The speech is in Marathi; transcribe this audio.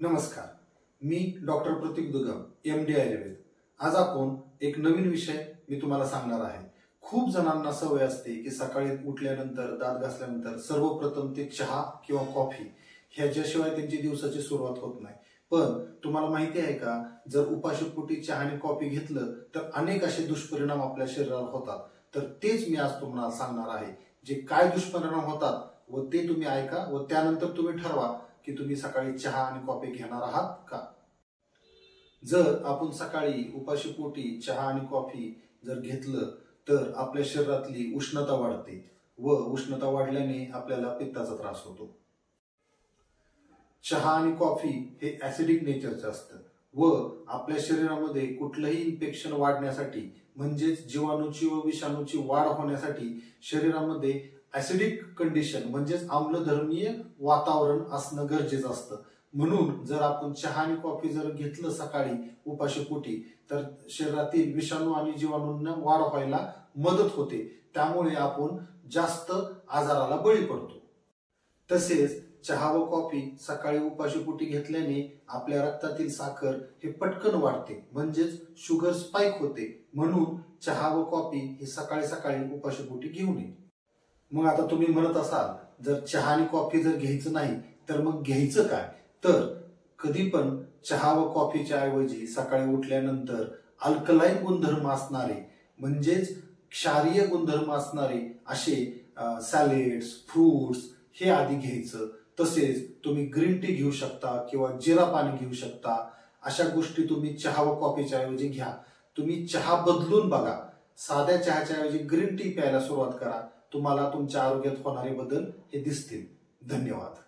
नमस्कार, मी डॉक्टर प्रतीक दुगम, MD आयुर्वेद। आज आपण एक नवीन विषय मी तुम्हाला सांगणार आहे। खूप जणांना सवय असते की सकाळी उठल्यानंतर दात घासल्यानंतर सर्वप्रथम ते चहा किंवा कॉफी ह्याच्याशिवाय त्यांची दिवसाची सुरुवात होत नाही। पण तुम्हाला माहिती आहे का, जर उपाशीपोटी चहा आणि कॉफी घेतलं तर अनेक असे दुष्परिणाम आपल्या शरीरावर होतात। तर तेच मी आज तुम्हाला सांगणार आहे। जे काय दुष्परिणाम होतात व ते तुम्ही ऐका व त्यानंतर तुम्ही ठरवा की तुम्ही सकाळी चहा आणि कॉफी घेणार आहात का। जर आपण सकाळी उपाशीपोटी चहा आणि कॉफी जर घेतलं तर आपल्या शरीरातली उष्णता वाढते व उष्णता वाढल्याने आपल्याला पित्ताचा त्रास होतो। चहा आणि कॉफी हे ऍसिडिक नेचरचं असतं व आपल्या शरीरामध्ये कुठलंही इन्फेक्शन वाढण्यासाठी म्हणजेच जीवाणूची व विषाणूची वाढ होण्यासाठी शरीरामध्ये ऍसिडिक कंडिशन म्हणजेच आम्लधर्मीय वातावरण असणं गरजेचं असतं। म्हणून जर आपण चहा आणि कॉफी जर घेतलं सकाळी उपाशीपोटी तर शरीरातील विषाणू आणि जीवाणूंना वाढ व्हायला मदत होते, त्यामुळे आपण जास्त आजाराला बळी पडतो। तसेच चहा व कॉफी सकाळी उपाशीपोटी घेतल्याने आपल्या रक्तातील साखर हे पटकन वाढते म्हणजेच शुगर स्पाइक होते। म्हणून चहा व कॉफी हे सकाळी सकाळी उपाशीपोटी घेऊ नये। मग आता तुम्ही म्हणत असाल, जर चहा आणि कॉफी जर घ्यायचं नाही तर मग घ्यायचं काय? तर कधी पण चहा व कॉफीच्या ऐवजी सकाळी उठल्यानंतर अल्कलाईन गुणधर्म असणारे म्हणजेच क्षारीय गुणधर्म असणारे असे सॅलेड्स, फ्रूट्स हे आधी घ्यायचं। तसेच तुम्ही ग्रीन टी घेऊ शकता किंवा जिरा पाणी घेऊ शकता। अशा गोष्टी तुम्ही चहा व कॉफीच्या ऐवजी घ्या। तुम्ही चहा बदलून बघा, साध्या चहाच्या ऐवजी ग्रीन टी प्यायला सुरुवात करा। तुम्हाला तुमच्या आरोग्यात होणारे बदल हे दिसतील। धन्यवाद।